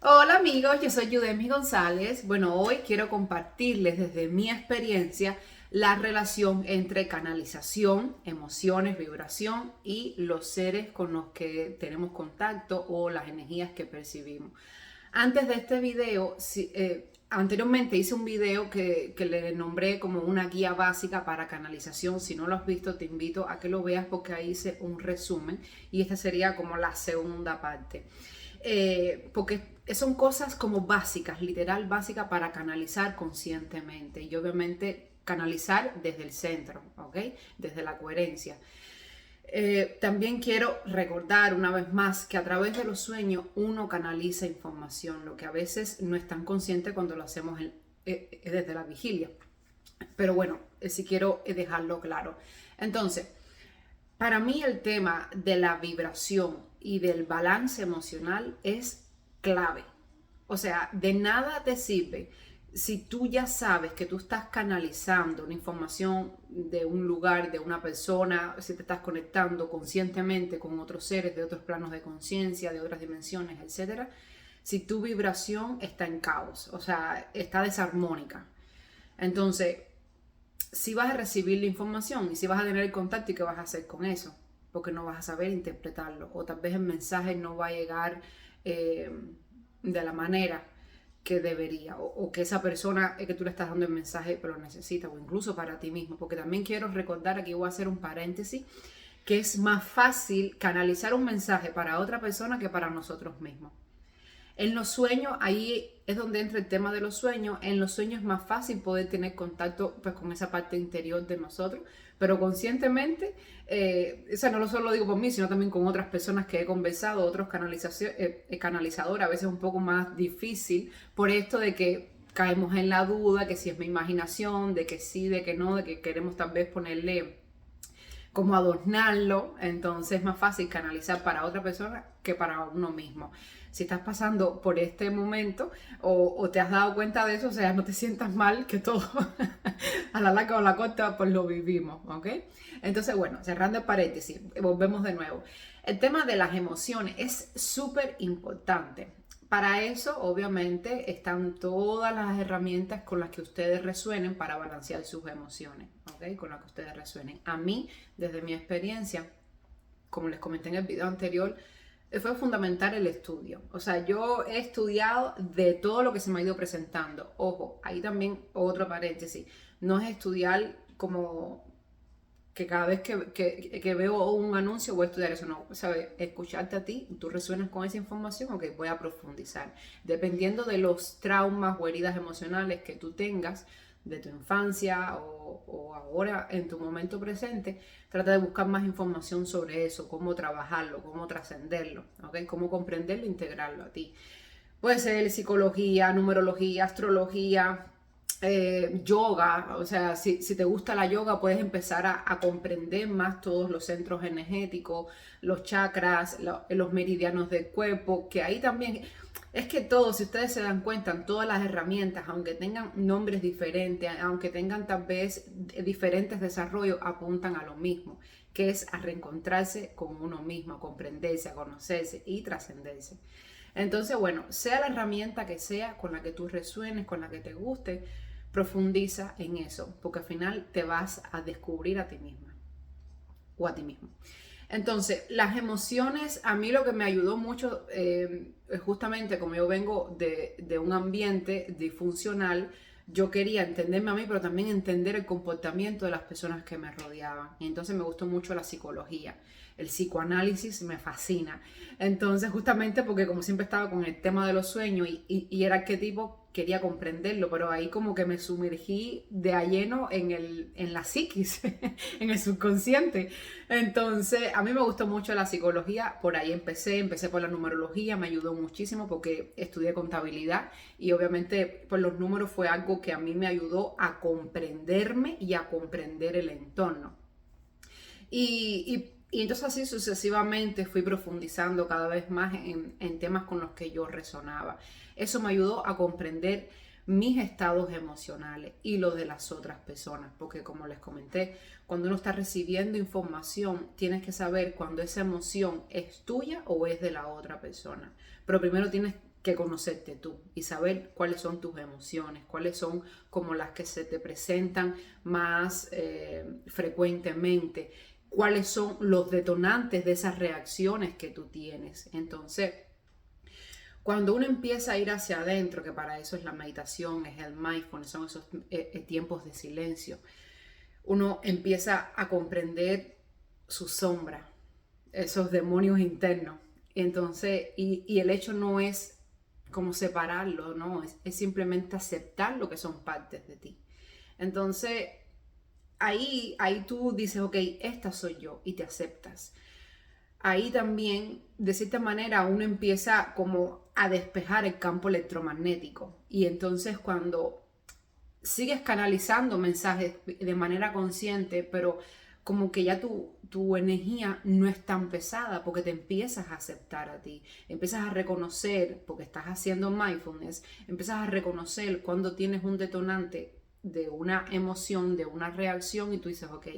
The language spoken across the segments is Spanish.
Hola amigos, yo soy Yudemi González. Bueno, hoy quiero compartirles desde mi experiencia la relación entre canalización, emociones, vibración y los seres con los que tenemos contacto o las energías que percibimos. Antes de este video, anteriormente hice un video que le nombré como una guía básica para canalización. Si no lo has visto, te invito a que lo veas porque ahí hice un resumen y esta sería como la segunda parte. Porque son cosas como básicas, literal básicas para canalizar conscientemente y obviamente canalizar desde el centro, ¿ok? Desde la coherencia. También quiero recordar una vez más que a través de los sueños uno canaliza información, lo que a veces no es tan consciente cuando lo hacemos desde la vigilia. Pero bueno, sí quiero dejarlo claro. Entonces, para mí el tema de la vibración y del balance emocional es clave. O sea, de nada te sirve si tú ya sabes que tú estás canalizando una información de un lugar, de una persona, si te estás conectando conscientemente con otros seres de otros planos de conciencia, de otras dimensiones, etcétera, si tu vibración está en caos, o sea, está desarmónica. Entonces, si vas a recibir la información y si vas a tener el contacto y qué vas a hacer con eso, porque no vas a saber interpretarlo o tal vez el mensaje no va a llegar eh, de la manera que debería o que esa persona que tú le estás dando el mensaje pero lo necesita o incluso para ti mismo, porque también quiero recordar, aquí voy a hacer un paréntesis, que es más fácil canalizar un mensaje para otra persona que para nosotros mismos. En los sueños, ahí es donde entra el tema de los sueños. En los sueños es más fácil poder tener contacto pues, con esa parte interior de nosotros, pero conscientemente, o sea, no solo lo digo por mí, sino también con otras personas que he conversado, otros canalizadores, a veces un poco más difícil por esto de que caemos en la duda, que si es mi imaginación, de que sí, de que no, de que queremos tal vez ponerle como adornarlo, entonces es más fácil canalizar para otra persona que para uno mismo. Si estás pasando por este momento o te has dado cuenta de eso, o sea, no te sientas mal que todo a la larga o a la corta pues lo vivimos, ¿ok? Entonces, bueno, cerrando el paréntesis, volvemos de nuevo. El tema de las emociones es súper importante. Para eso, obviamente, están todas las herramientas con las que ustedes resuenen para balancear sus emociones, ¿ok? Con las que ustedes resuenen. A mí, desde mi experiencia, como les comenté en el video anterior, fue fundamental el estudio. O sea, yo he estudiado de todo lo que se me ha ido presentando. Ojo, ahí también otro paréntesis. No es estudiar como que cada vez que veo un anuncio voy a estudiar eso, no, ¿sabes? Escucharte a ti, tú resuenas con esa información, ok, voy a profundizar. Dependiendo de los traumas o heridas emocionales que tú tengas de tu infancia o ahora en tu momento presente, trata de buscar más información sobre eso, cómo trabajarlo, cómo trascenderlo, ok, cómo comprenderlo e integrarlo a ti. Puede ser psicología, numerología, astrología, yoga, o sea, si te gusta la yoga puedes empezar a comprender más todos los centros energéticos, los chakras, los meridianos del cuerpo, que ahí también, es que todos, si ustedes se dan cuenta, todas las herramientas, aunque tengan nombres diferentes, aunque tengan tal vez diferentes desarrollos, apuntan a lo mismo, que es a reencontrarse con uno mismo, a comprenderse, a conocerse y trascenderse. Entonces, bueno, sea la herramienta que sea con la que tú resuenes, con la que te guste, profundiza en eso, porque al final te vas a descubrir a ti misma o a ti mismo. Entonces, las emociones, a mí lo que me ayudó mucho, justamente como yo vengo de un ambiente disfuncional, yo quería entenderme a mí, pero también entender el comportamiento de las personas que me rodeaban. Y entonces me gustó mucho la psicología. El psicoanálisis me fascina. Entonces, justamente porque como siempre estaba con el tema de los sueños y era arquetipo, quería comprenderlo, pero ahí como que me sumergí de a lleno en la psiquis, en el subconsciente. Entonces, a mí me gustó mucho la psicología, por ahí empecé por la numerología, me ayudó muchísimo porque estudié contabilidad y obviamente pues los números fue algo que a mí me ayudó a comprenderme y a comprender el entorno. Y entonces así sucesivamente fui profundizando cada vez más en temas con los que yo resonaba. Eso me ayudó a comprender mis estados emocionales y los de las otras personas, porque como les comenté, cuando uno está recibiendo información, tienes que saber cuando esa emoción es tuya o es de la otra persona. Pero primero tienes que conocerte tú y saber cuáles son tus emociones, cuáles son como las que se te presentan más frecuentemente, cuáles son los detonantes de esas reacciones que tú tienes. Entonces, cuando uno empieza a ir hacia adentro, que para eso es la meditación, es el mindfulness, son esos tiempos de silencio, uno empieza a comprender su sombra, esos demonios internos. Entonces, y el hecho no es como separarlo, no, es simplemente aceptar lo que son partes de ti. Entonces, ahí tú dices, ok, esta soy yo, y te aceptas. Ahí también, de cierta manera, uno empieza como a despejar el campo electromagnético. Y entonces cuando sigues canalizando mensajes de manera consciente, pero como que ya tu energía no es tan pesada porque te empiezas a aceptar a ti, empiezas a reconocer, porque estás haciendo mindfulness, empiezas a reconocer cuando tienes un detonante de una emoción, de una reacción y tú dices, ok,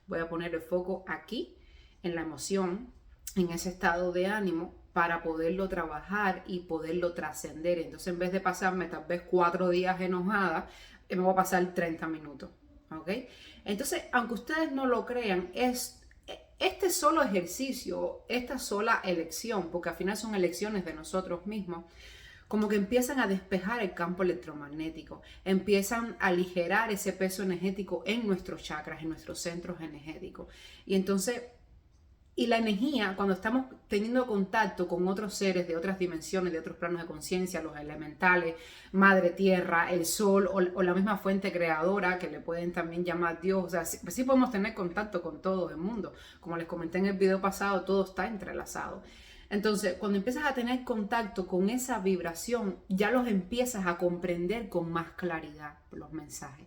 voy a poner el foco aquí, en la emoción, en ese estado de ánimo para poderlo trabajar y poderlo trascender. Entonces, en vez de pasarme tal vez 4 días enojada, me voy a pasar 30 minutos, ¿ok? Entonces, aunque ustedes no lo crean, es este solo ejercicio, esta sola elección, porque al final son elecciones de nosotros mismos, como que empiezan a despejar el campo electromagnético, empiezan a aligerar ese peso energético en nuestros chakras, en nuestros centros energéticos. Y entonces, y la energía, cuando estamos teniendo contacto con otros seres de otras dimensiones, de otros planos de conciencia, los elementales, Madre Tierra, el Sol o la misma fuente creadora, que le pueden también llamar Dios, o sea, sí podemos tener contacto con todo el mundo. Como les comenté en el video pasado, todo está entrelazado. Entonces, cuando empiezas a tener contacto con esa vibración, ya los empiezas a comprender con más claridad los mensajes.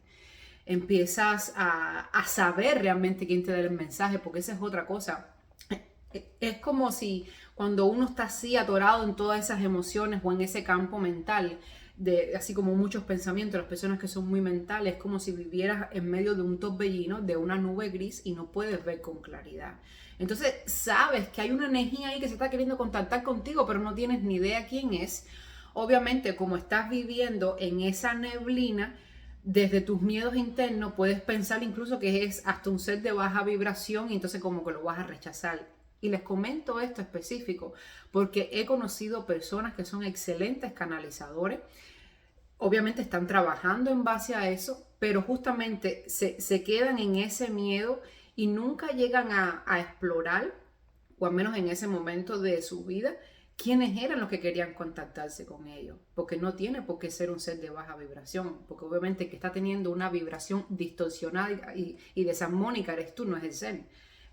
Empiezas a saber realmente quién te da el mensaje, porque esa es otra cosa. Es como si cuando uno está así atorado en todas esas emociones o en ese campo mental, así como muchos pensamientos, las personas que son muy mentales, es como si vivieras en medio de un torbellino, de una nube gris y no puedes ver con claridad. Entonces sabes que hay una energía ahí que se está queriendo contactar contigo, pero no tienes ni idea quién es. Obviamente, como estás viviendo en esa neblina, desde tus miedos internos puedes pensar incluso que es hasta un ser de baja vibración y entonces como que lo vas a rechazar. Y les comento esto específico porque he conocido personas que son excelentes canalizadores. Obviamente están trabajando en base a eso, pero justamente se quedan en ese miedo y nunca llegan a explorar, o al menos en ese momento de su vida, quiénes eran los que querían contactarse con ellos. Porque no tiene por qué ser un ser de baja vibración, porque obviamente que está teniendo una vibración distorsionada y desarmónica eres tú, no es el ser.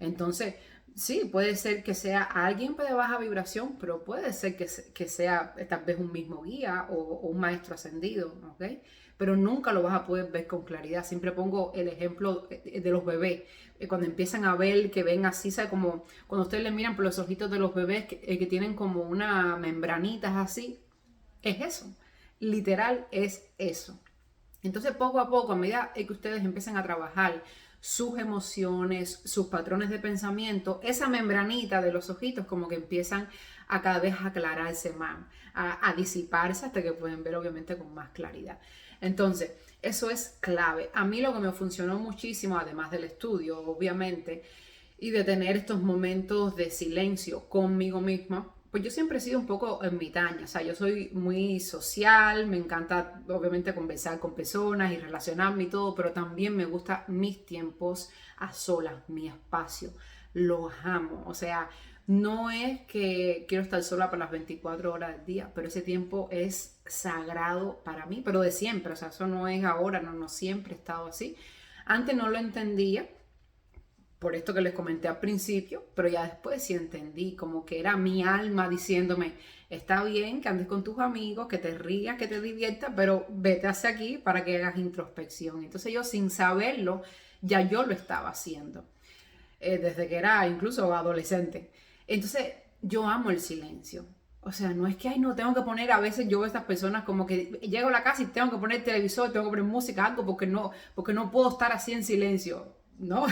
Entonces, sí, puede ser que sea alguien de baja vibración, pero puede ser que sea tal vez un mismo guía o un maestro ascendido, ¿ok? Pero nunca lo vas a poder ver con claridad. Siempre pongo el ejemplo de los bebés. Cuando empiezan a ver, que ven así, ¿sabe? Como cuando ustedes le miran por los ojitos de los bebés que tienen como una membranitas así, es eso. Literal es eso. Entonces, poco a poco, a medida que ustedes empiezan a trabajar sus emociones, sus patrones de pensamiento, esa membranita de los ojitos como que empiezan a cada vez aclararse más, a disiparse hasta que pueden ver obviamente con más claridad. Entonces, eso es clave. A mí lo que me funcionó muchísimo, además del estudio, obviamente, y de tener estos momentos de silencio conmigo misma, pues yo siempre he sido un poco ermitaña, o sea, yo soy muy social, me encanta obviamente conversar con personas y relacionarme y todo, pero también me gustan mis tiempos a solas, mi espacio, los amo, o sea, no es que quiero estar sola por las 24 horas del día, pero ese tiempo es sagrado para mí, pero de siempre, o sea, eso no es ahora, no siempre he estado así. Antes no lo entendía, por esto que les comenté al principio, pero ya después sí entendí, como que era mi alma diciéndome, está bien que andes con tus amigos, que te rías, que te diviertas, pero vete hacia aquí para que hagas introspección. Entonces yo sin saberlo, ya yo lo estaba haciendo, desde que era incluso adolescente. Entonces yo amo el silencio. O sea, no es que, ay, no, tengo que poner, a veces yo veo a estas personas como que llego a la casa y tengo que poner televisor, tengo que poner música, algo, porque no puedo estar así en silencio. No,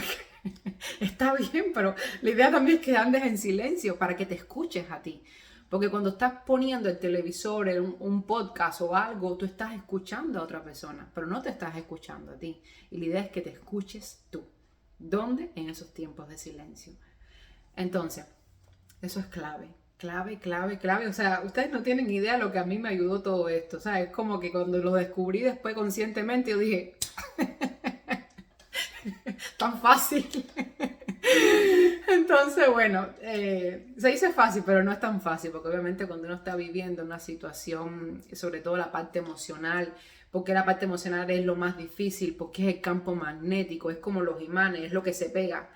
está bien, pero la idea también es que andes en silencio para que te escuches a ti. Porque cuando estás poniendo el televisor, un podcast o algo, tú estás escuchando a otra persona, pero no te estás escuchando a ti. Y la idea es que te escuches tú. ¿Dónde? En esos tiempos de silencio. Entonces, eso es clave. Clave, clave, clave. O sea, ustedes no tienen idea de lo que a mí me ayudó todo esto. O sea, es como que cuando lo descubrí después conscientemente, yo dije, tan fácil. Entonces, bueno, se dice fácil, pero no es tan fácil, porque obviamente cuando uno está viviendo una situación, sobre todo la parte emocional, porque la parte emocional es lo más difícil, porque es el campo magnético, es como los imanes, es lo que se pega,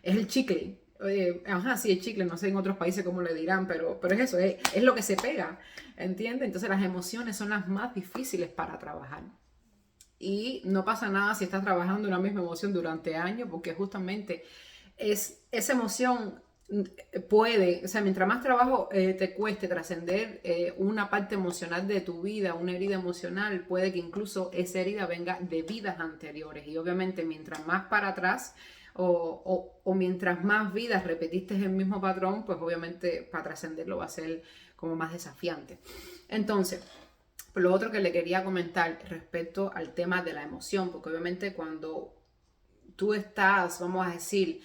es el chicle. Ajá, sí, el chicle, no sé en otros países cómo le dirán, pero es eso, es lo que se pega, ¿entiendes? Entonces las emociones son las más difíciles para trabajar. Y no pasa nada si estás trabajando una misma emoción durante años, porque justamente esa emoción puede, o sea, mientras más trabajo te cueste trascender una parte emocional de tu vida, una herida emocional, puede que incluso esa herida venga de vidas anteriores. Y obviamente mientras más para atrás o mientras más vidas repetiste el mismo patrón, pues obviamente para trascenderlo va a ser como más desafiante. Entonces, lo otro que le quería comentar respecto al tema de la emoción, porque obviamente cuando tú estás, vamos a decir,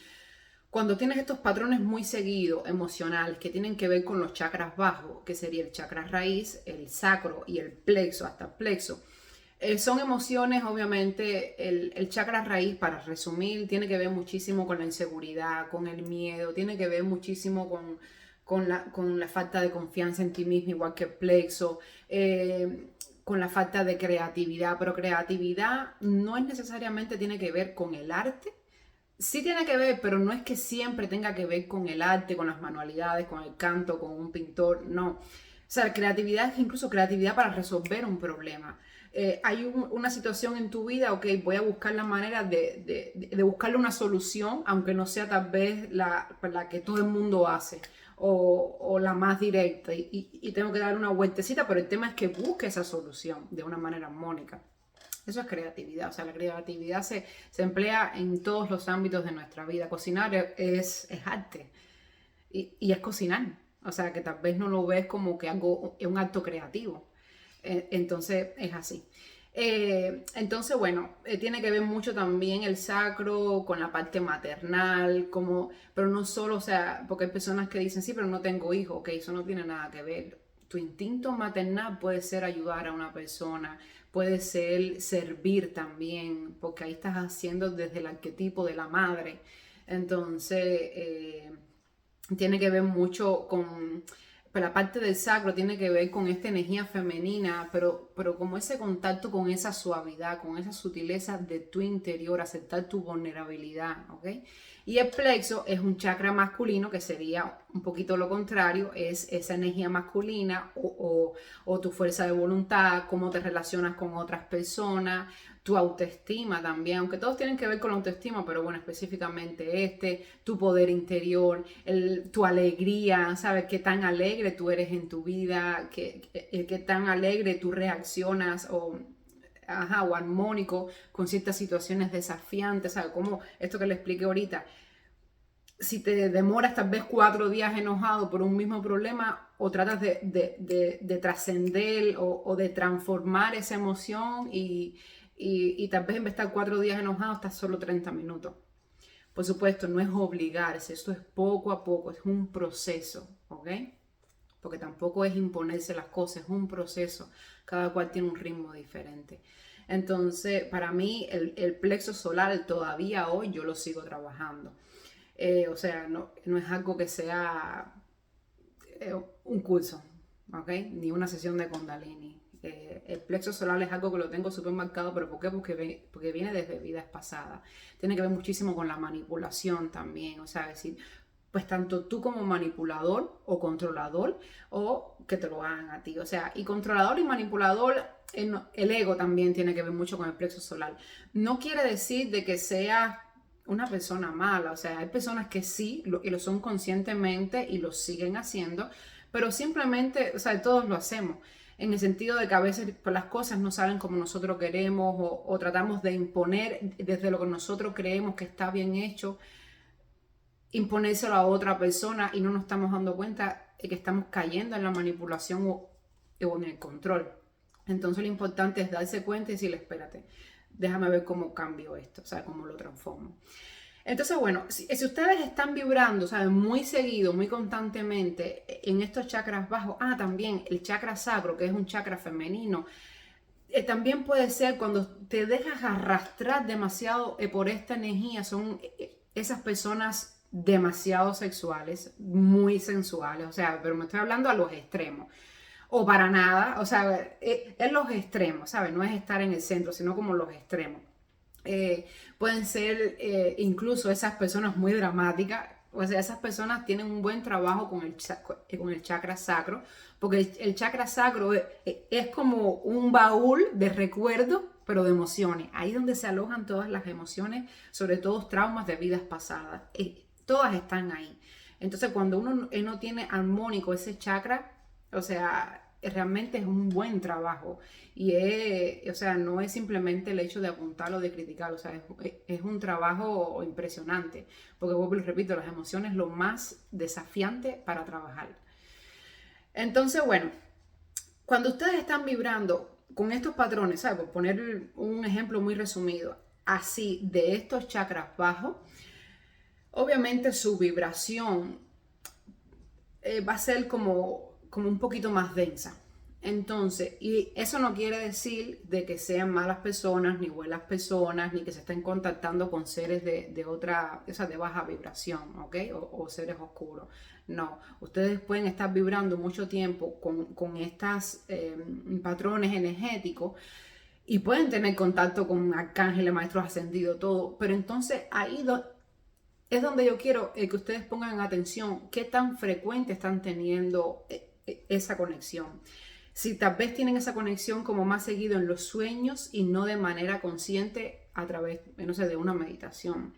cuando tienes estos patrones muy seguidos, emocionales, que tienen que ver con los chakras bajos, que sería el chakra raíz, el sacro y el plexo, hasta el plexo, son emociones, obviamente, el chakra raíz, para resumir, tiene que ver muchísimo con la inseguridad, con el miedo, tiene que ver muchísimo con la falta de confianza en ti mismo, igual que el plexo, con la falta de creatividad, pero creatividad no es necesariamente tiene que ver con el arte. Sí tiene que ver, pero no es que siempre tenga que ver con el arte, con las manualidades, con el canto, con un pintor, no. O sea, creatividad es incluso creatividad para resolver un problema. Hay una situación en tu vida, ok, voy a buscar la manera de buscarle una solución, aunque no sea tal vez la que todo el mundo hace o la más directa y tengo que dar una vueltecita, pero el tema es que busque esa solución de una manera armónica. Eso es creatividad, o sea, la creatividad se emplea en todos los ámbitos de nuestra vida. Cocinar es arte y es cocinar, o sea, que tal vez no lo ves como que algo, es un acto creativo. Entonces es así. Entonces, bueno, tiene que ver mucho también el sacro con la parte maternal, como, pero no solo, o sea, porque hay personas que dicen, sí, pero no tengo hijos, ok, eso no tiene nada que ver. Tu instinto maternal puede ser ayudar a una persona, puede ser servir también, porque ahí estás haciendo desde el arquetipo de la madre. Entonces, tiene que ver mucho con la parte del sacro, tiene que ver con esta energía femenina, pero como ese contacto con esa suavidad, con esa sutileza de tu interior, aceptar tu vulnerabilidad, ¿ok? Y el plexo es un chakra masculino, que sería un poquito lo contrario, es esa energía masculina o tu fuerza de voluntad, cómo te relacionas con otras personas, tu autoestima también, aunque todos tienen que ver con la autoestima, pero bueno, específicamente tu poder interior, tu alegría, ¿sabes? Qué tan alegre tú eres en tu vida, qué tan alegre tú reaccionas o armónico con ciertas situaciones desafiantes, ¿sabes? Como esto que le expliqué ahorita. Si te demoras tal vez 4 días enojado por un mismo problema o tratas de trascender o de transformar esa emoción y tal vez en vez de estar 4 días enojado estás solo 30 minutos. Por supuesto, no es obligarse, esto es poco a poco, es un proceso, ¿ok? Porque tampoco es imponerse las cosas, es un proceso, cada cual tiene un ritmo diferente. Entonces, para mí, el plexo solar todavía hoy yo lo sigo trabajando. O sea, no es algo que sea un curso, ¿ok? Ni una sesión de Kundalini. El plexo solar es algo que lo tengo súper marcado, pero ¿por qué? Porque viene desde vidas pasadas. Tiene que ver muchísimo con la manipulación también, o sea, decir, pues tanto tú como manipulador o controlador o que te lo hagan a ti. O sea, y controlador y manipulador, el ego también tiene que ver mucho con el plexo solar. No quiere decir de que sea una persona mala, o sea, hay personas que sí y lo son conscientemente y lo siguen haciendo, pero simplemente, o sea, todos lo hacemos, en el sentido de que a veces pues, las cosas no salen como nosotros queremos o tratamos de imponer desde lo que nosotros creemos que está bien hecho, imponérselo a otra persona y no nos estamos dando cuenta que estamos cayendo en la manipulación o en el control. Entonces lo importante es darse cuenta y decirle, espérate, déjame ver cómo cambio esto, o sea, cómo lo transformo. Entonces, bueno, si ustedes están vibrando, ¿saben? Muy seguido, muy constantemente en estos chakras bajos, también el chakra sacro, que es un chakra femenino, también puede ser cuando te dejas arrastrar demasiado por esta energía, son esas personas demasiado sexuales, muy sensuales, o sea, pero me estoy hablando a los extremos. O para nada, o sea, es los extremos, ¿sabes? No es estar en el centro, sino como los extremos. Pueden ser incluso esas personas muy dramáticas, o sea, esas personas tienen un buen trabajo con el chakra sacro, porque el chakra sacro es como un baúl de recuerdos, pero de emociones. Ahí es donde se alojan todas las emociones, sobre todo traumas de vidas pasadas. Todas están ahí. Entonces, cuando uno no tiene armónico ese chakra, o sea, realmente es un buen trabajo y o sea, no es simplemente el hecho de apuntarlo o de criticarlo, o sea, es un trabajo impresionante, porque vuelvo y repito, las emociones es lo más desafiante para trabajar. Entonces, bueno, cuando ustedes están vibrando con estos patrones, ¿sabes? Por poner un ejemplo muy resumido, así de estos chakras bajos, obviamente su vibración va a ser como un poquito más densa. Entonces, y eso no quiere decir de que sean malas personas, ni buenas personas, ni que se estén contactando con seres de otra, o sea, de baja vibración, ¿ok? O seres oscuros. No, ustedes pueden estar vibrando mucho tiempo con estos patrones energéticos y pueden tener contacto con arcángeles, maestros ascendidos, todo, pero entonces ahí es donde yo quiero que ustedes pongan atención qué tan frecuente están teniendo esa conexión. Si tal vez tienen esa conexión como más seguido en los sueños y no de manera consciente a través, no sé, de una meditación.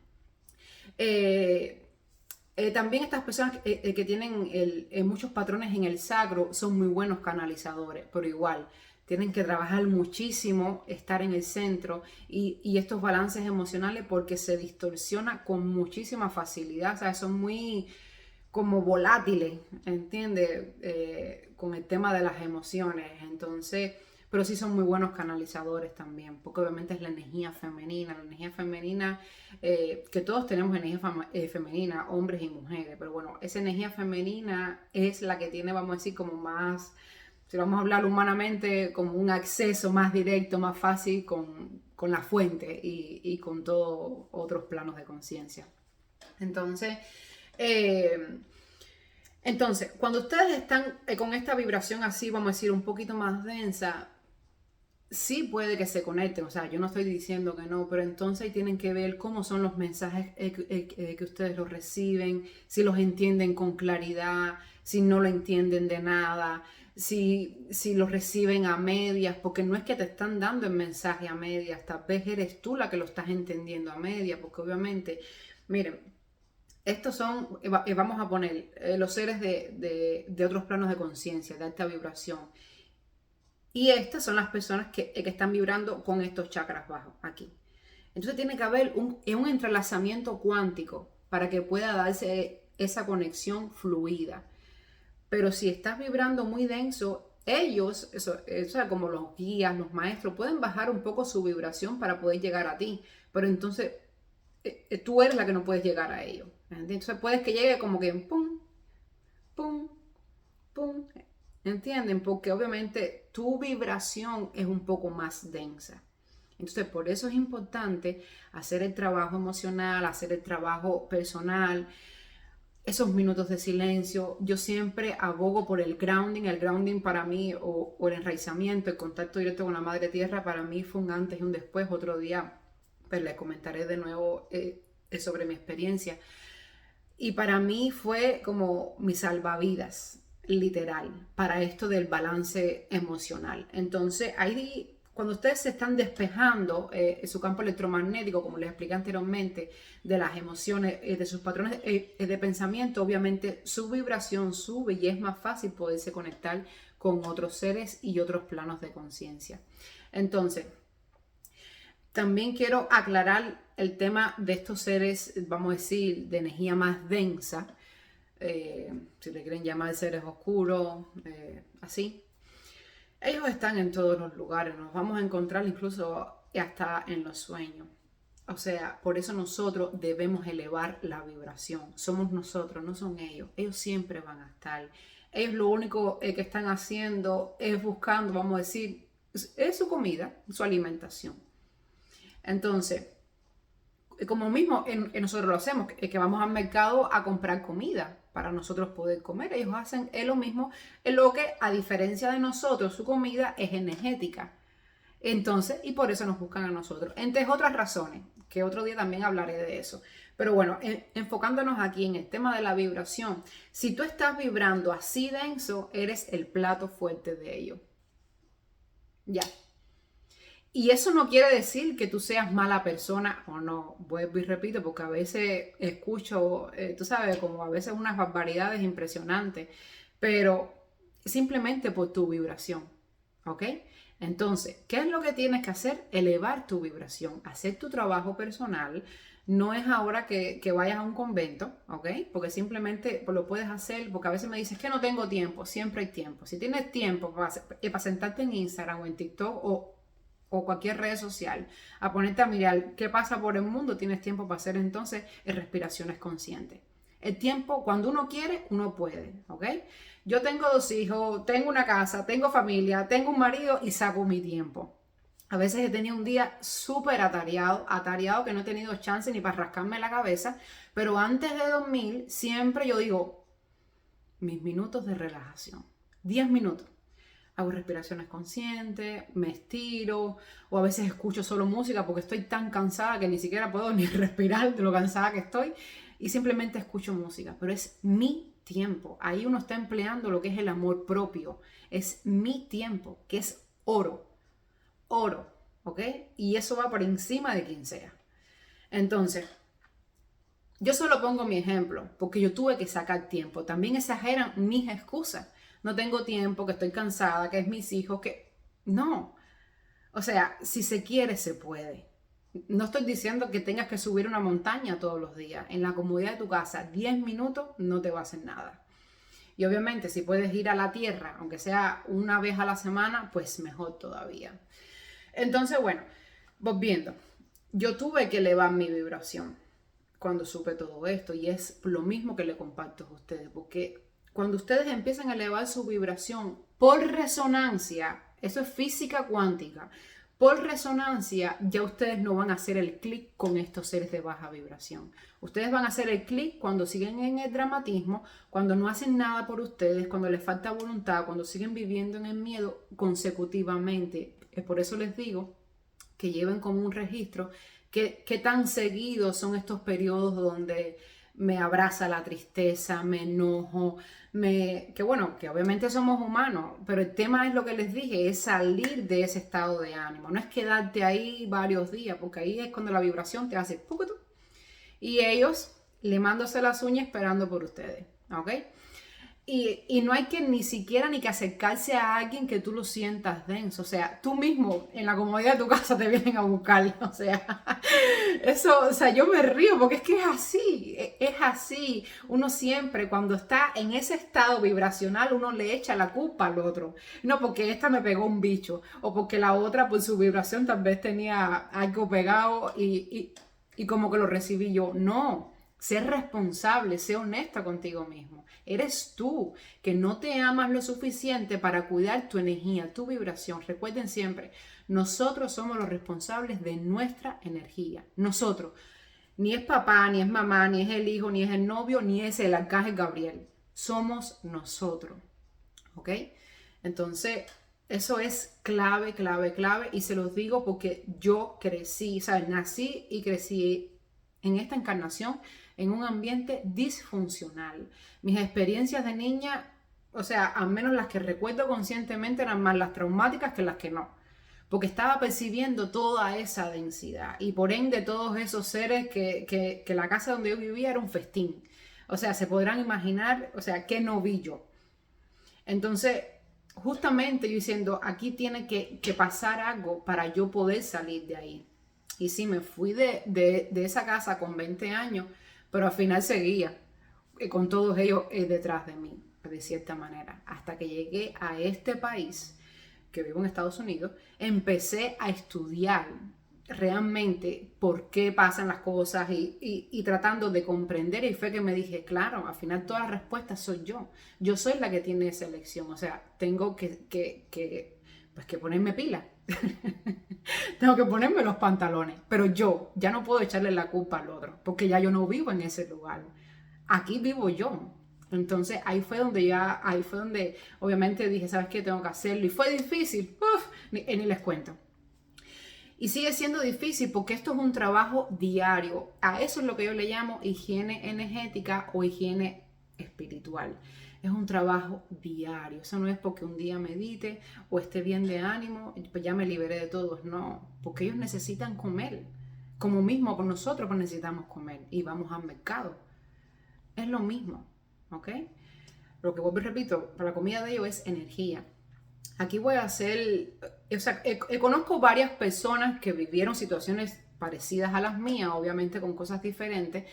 También estas personas que tienen muchos patrones en el sacro son muy buenos canalizadores, pero igual tienen que trabajar muchísimo, estar en el centro y estos balances emocionales porque se distorsiona con muchísima facilidad, o sea, son muy como volátiles, ¿entiendes? Con el tema de las emociones, entonces, pero sí son muy buenos canalizadores también, porque obviamente es la energía femenina, que todos tenemos energía femenina, hombres y mujeres, pero bueno, esa energía femenina es la que tiene, vamos a decir, como más, si vamos a hablar humanamente, como un acceso más directo, más fácil con la fuente y con todos otros planos de conciencia. Entonces, cuando ustedes están con esta vibración así, vamos a decir, un poquito más densa, sí puede que se conecten, o sea, yo no estoy diciendo que no, pero entonces tienen que ver cómo son los mensajes que ustedes los reciben, si los entienden con claridad, si no lo entienden de nada, si los reciben a medias, porque no es que te están dando el mensaje a medias, tal vez eres tú la que lo estás entendiendo a medias, porque obviamente, miren, estos son, vamos a poner, los seres de otros planos de conciencia, de alta vibración. Y estas son las personas que están vibrando con estos chakras bajos aquí. Entonces tiene que haber un entrelazamiento cuántico para que pueda darse esa conexión fluida. Pero si estás vibrando muy denso, ellos, o sea, como los guías, los maestros, pueden bajar un poco su vibración para poder llegar a ti. Pero entonces tú eres la que no puedes llegar a ellos. Entonces puedes que llegue como que pum, pum, pum. ¿Entienden? Porque obviamente tu vibración es un poco más densa. Entonces, por eso es importante hacer el trabajo emocional, hacer el trabajo personal, esos minutos de silencio. Yo siempre abogo por el grounding. El grounding para mí, o el enraizamiento, el contacto directo con la madre tierra, para mí fue un antes y un después. Otro día, pues les comentaré de nuevo sobre mi experiencia. Y para mí fue como mi salvavidas, literal, para esto del balance emocional. Entonces, ahí, cuando ustedes se están despejando su campo electromagnético, como les expliqué anteriormente, de las emociones, de sus patrones de pensamiento, obviamente su vibración sube y es más fácil poderse conectar con otros seres y otros planos de conciencia. Entonces, también quiero aclarar el tema de estos seres, vamos a decir, de energía más densa. si le quieren llamar seres oscuros, así. Ellos están en todos los lugares, nos vamos a encontrar incluso hasta en los sueños. O sea, por eso nosotros debemos elevar la vibración. Somos nosotros, no son ellos. Ellos siempre van a estar. Ellos lo único que están haciendo es buscando, vamos a decir, es su comida, su alimentación. Entonces, como mismo nosotros lo hacemos, que vamos al mercado a comprar comida para nosotros poder comer. Ellos hacen lo mismo, es lo que a diferencia de nosotros, su comida es energética. Entonces, y por eso nos buscan a nosotros, entre otras razones, que otro día también hablaré de eso. Pero bueno, enfocándonos aquí en el tema de la vibración, si tú estás vibrando así denso, eres el plato fuerte de ello. Ya. Y eso no quiere decir que tú seas mala persona o no. Vuelvo y repito, porque a veces escucho, tú sabes, como a veces unas barbaridades impresionantes, pero simplemente por tu vibración, ¿ok? Entonces, ¿qué es lo que tienes que hacer? Elevar tu vibración, hacer tu trabajo personal. No es ahora que vayas a un convento, ¿ok? Porque simplemente lo puedes hacer, porque a veces me dices que no tengo tiempo, siempre hay tiempo. Si tienes tiempo para sentarte en Instagram o en TikTok o cualquier red social, a ponerte a mirar qué pasa por el mundo, tienes tiempo para hacer entonces respiraciones conscientes. El tiempo, cuando uno quiere, uno puede, ¿ok? Yo tengo 2 hijos, tengo una casa, tengo familia, tengo un marido y saco mi tiempo. A veces he tenido un día súper atareado que no he tenido chance ni para rascarme la cabeza, pero antes de dormir siempre yo digo, mis minutos de relajación, 10 minutos. Hago respiraciones conscientes, me estiro, o a veces escucho solo música porque estoy tan cansada que ni siquiera puedo ni respirar de lo cansada que estoy, y simplemente escucho música, pero es mi tiempo. Ahí uno está empleando lo que es el amor propio. Es mi tiempo, que es oro, ¿ok? Y eso va por encima de quien sea. Entonces, yo solo pongo mi ejemplo, porque yo tuve que sacar tiempo. También exageran mis excusas. No tengo tiempo, que estoy cansada, que es mis hijos, que... No. O sea, si se quiere, se puede. No estoy diciendo que tengas que subir una montaña todos los días. En la comodidad de tu casa, 10 minutos no te va a hacer nada. Y obviamente, si puedes ir a la tierra, aunque sea una vez a la semana, pues mejor todavía. Entonces, bueno, volviendo. Yo tuve que elevar mi vibración cuando supe todo esto. Y es lo mismo que le comparto a ustedes. Porque cuando ustedes empiezan a elevar su vibración por resonancia, eso es física cuántica, por resonancia ya ustedes no van a hacer el clic con estos seres de baja vibración. Ustedes van a hacer el clic cuando siguen en el dramatismo, cuando no hacen nada por ustedes, cuando les falta voluntad, cuando siguen viviendo en el miedo consecutivamente. Por eso les digo que lleven como un registro qué tan seguidos son estos periodos donde me abraza la tristeza, me enojo, que bueno, que obviamente somos humanos, pero el tema es lo que les dije, es salir de ese estado de ánimo, no es quedarte ahí varios días, porque ahí es cuando la vibración te hace ¡pucutu! Y ellos limándose las uñas esperando por ustedes, ¿ok? Y no hay que ni siquiera ni que acercarse a alguien que tú lo sientas denso. O sea, tú mismo en la comodidad de tu casa te vienen a buscar. O sea, eso, o sea, yo me río porque es que es así. Uno siempre cuando está en ese estado vibracional, uno le echa la culpa al otro. No porque esta me pegó un bicho o porque la otra por su vibración tal vez tenía algo pegado y como que lo recibí yo. No, sé responsable, sé honesta contigo mismo. Eres tú que no te amas lo suficiente para cuidar tu energía, tu vibración. Recuerden siempre, nosotros somos los responsables de nuestra energía. Nosotros. Ni es papá, ni es mamá, ni es el hijo, ni es el novio, ni es el arcángel Gabriel. Somos nosotros. ¿Ok? Entonces, eso es clave, clave, clave. Y se los digo porque yo crecí, ¿sabes? Nací y crecí en esta encarnación en un ambiente disfuncional. Mis experiencias de niña, o sea, al menos las que recuerdo conscientemente, eran más las traumáticas que las que no. Porque estaba percibiendo toda esa densidad y por ende todos esos seres que la casa donde yo vivía era un festín. O sea, se podrán imaginar, o sea, qué no vi yo. Entonces, justamente yo diciendo, aquí tiene que pasar algo para yo poder salir de ahí. Y sí, me fui de esa casa con 20 años, pero al final seguía. con todos ellos detrás de mí, de cierta manera. Hasta que llegué a este país, que vivo en Estados Unidos, empecé a estudiar realmente por qué pasan las cosas y tratando de comprender, y fue que me dije, claro, al final todas las respuestas soy yo soy la que tiene esa elección, o sea, tengo pues que ponerme pila. Tengo que ponerme los pantalones, pero yo ya no puedo echarle la culpa al otro, porque ya yo no vivo en ese lugar, aquí vivo yo. Entonces ahí fue donde obviamente dije, ¿sabes qué? Tengo que hacerlo, y fue difícil, ni les cuento. Y sigue siendo difícil porque esto es un trabajo diario. A eso es lo que yo le llamo higiene energética o higiene espiritual. Es un trabajo diario. Eso no es porque un día medite o esté bien de ánimo, pues ya me liberé de todos. No, porque ellos necesitan comer. Como mismo con nosotros pues necesitamos comer y vamos al mercado. Es lo mismo, ¿ok? Lo que vuelvo y repito, para la comida de ellos es energía. Aquí voy a hacer, o sea, conozco varias personas que vivieron situaciones parecidas a las mías, obviamente con cosas diferentes.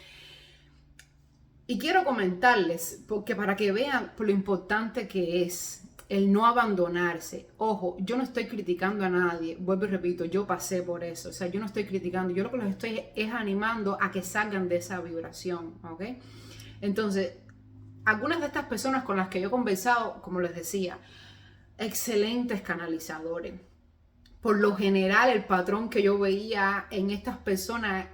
Y quiero comentarles, porque para que vean lo importante que es el no abandonarse. Ojo, yo no estoy criticando a nadie, vuelvo y repito, yo pasé por eso. O sea, yo no estoy criticando, yo lo que los estoy es animando a que salgan de esa vibración, ¿ok? Entonces, algunas de estas personas con las que yo he conversado, como les decía, excelentes canalizadores. Por lo general, el patrón que yo veía en estas personas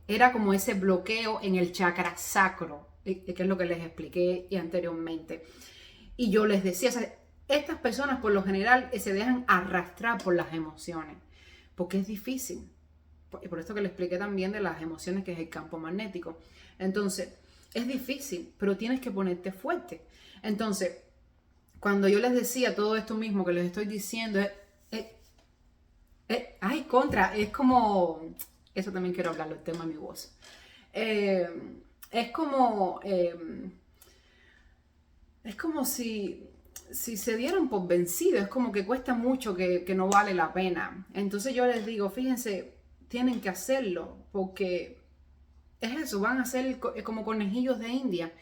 era como ese bloqueo en el chakra sacro, que es lo que les expliqué anteriormente. Y yo les decía, o sea, estas personas por lo general se dejan arrastrar por las emociones, porque es difícil. Y por esto que les expliqué también de las emociones, que es el campo magnético. Entonces, es difícil, pero tienes que ponerte fuerte. Entonces, cuando yo les decía todo esto mismo que les estoy diciendo, ay, es como, eso también quiero hablarlo, el tema de mi voz. Es como si se dieran por vencido, es como que cuesta mucho, que no vale la pena. Entonces yo les digo, fíjense, tienen que hacerlo, porque es eso, van a ser como conejillos de India.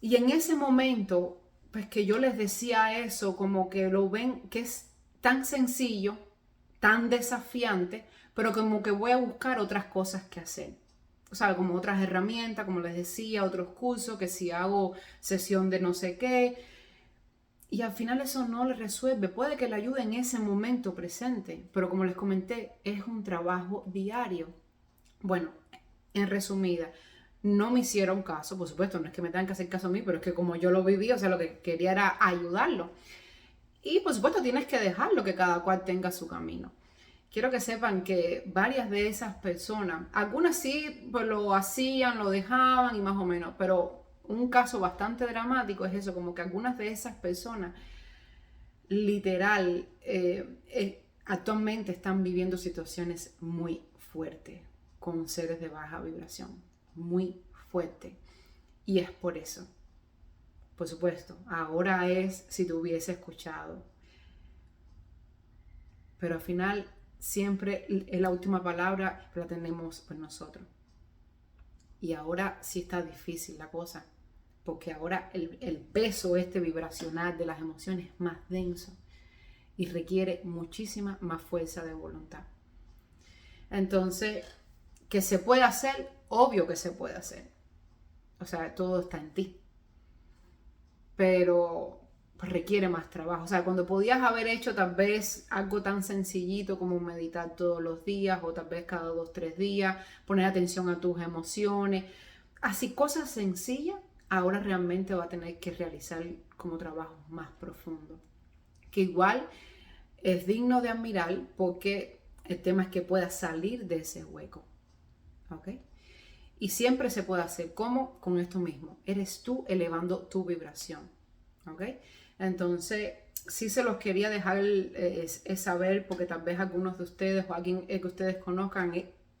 Y en ese momento, pues que yo les decía eso, como que lo ven que es tan sencillo, tan desafiante, pero como que voy a buscar otras cosas que hacer. O sea, como otras herramientas, como les decía, otros cursos, que si hago sesión de no sé qué. Y al final eso no le resuelve. Puede que le ayude en ese momento presente, pero como les comenté, es un trabajo diario. Bueno, en resumida, no me hicieron caso, por supuesto, no es que me tengan que hacer caso a mí, pero es que como yo lo viví, o sea, lo que quería era ayudarlo. Y por supuesto tienes que dejarlo, que cada cual tenga su camino. Quiero que sepan que varias de esas personas, algunas sí pues lo hacían, lo dejaban y más o menos, pero un caso bastante dramático es eso, como que algunas de esas personas literal actualmente están viviendo situaciones muy fuertes con seres de baja vibración, muy fuerte. Y es por eso. Por supuesto, ahora es si te hubiese escuchado. Pero al final siempre la última palabra la tenemos pues nosotros. Y ahora sí está difícil la cosa, porque ahora el peso vibracional de las emociones es más denso y requiere muchísima más fuerza de voluntad. Entonces, ¿que se puede hacer? Obvio que se puede hacer. O sea, todo está en ti. Pero pues, requiere más trabajo. O sea, cuando podías haber hecho tal vez algo tan sencillito como meditar todos los días o tal vez cada 2-3 días, poner atención a tus emociones, así cosas sencillas, ahora realmente va a tener que realizar como trabajos más profundos. Que igual es digno de admirar porque el tema es que puedas salir de ese hueco. ¿Ok? Y siempre se puede hacer. ¿Cómo? Con esto mismo. Eres tú elevando tu vibración. ¿Ok? Entonces, sí se los quería dejar saber porque tal vez algunos de ustedes o alguien que ustedes conozcan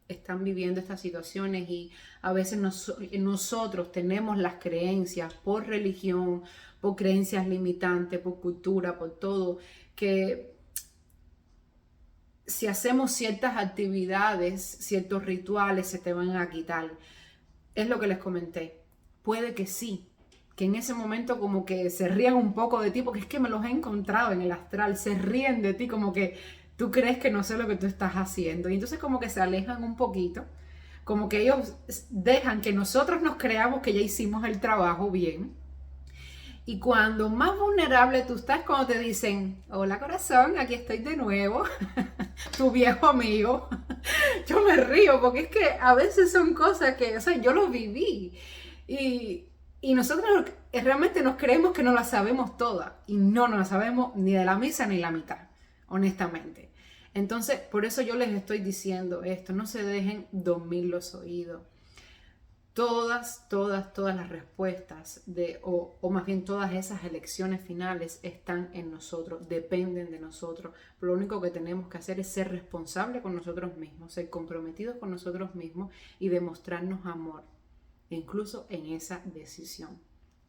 están viviendo estas situaciones y a veces nosotros tenemos las creencias por religión, por creencias limitantes, por cultura, por todo, que si hacemos ciertas actividades, ciertos rituales, se te van a quitar. Es lo que les comenté. puede que sí, que en ese momento como que se rían un poco de ti, porque es que me los he encontrado en el astral, se ríen de ti como que tú crees que no sé lo que tú estás haciendo. Y entonces como que se alejan un poquito, como que ellos dejan que nosotros nos creamos que ya hicimos el trabajo bien. Y cuando más vulnerable tú estás, cuando te dicen, hola corazón, aquí estoy de nuevo, tu viejo amigo, yo me río porque es que a veces son cosas que, o sea, yo lo viví. Y nosotros realmente nos creemos que no la sabemos toda. Y no nos la sabemos ni de la misa ni la mitad, honestamente. Entonces, por eso yo les estoy diciendo esto, no se dejen dormir los oídos. Todas las respuestas o más bien todas esas elecciones finales están en nosotros, dependen de nosotros. Lo único que tenemos que hacer es ser responsables con nosotros mismos, ser comprometidos con nosotros mismos y demostrarnos amor, incluso en esa decisión.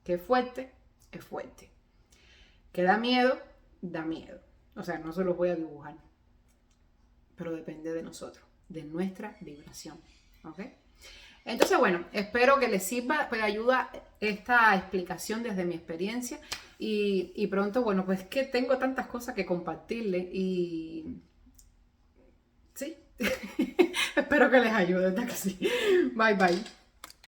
Que es fuerte, es fuerte. Que da miedo. O sea, no se los voy a dibujar, pero depende de nosotros, de nuestra vibración. ¿Ok? Entonces, bueno, espero que les sirva de ayuda esta explicación desde mi experiencia y pronto, bueno, pues que tengo tantas cosas que compartirles y sí, espero que les ayude, ¿verdad que sí? Bye, bye.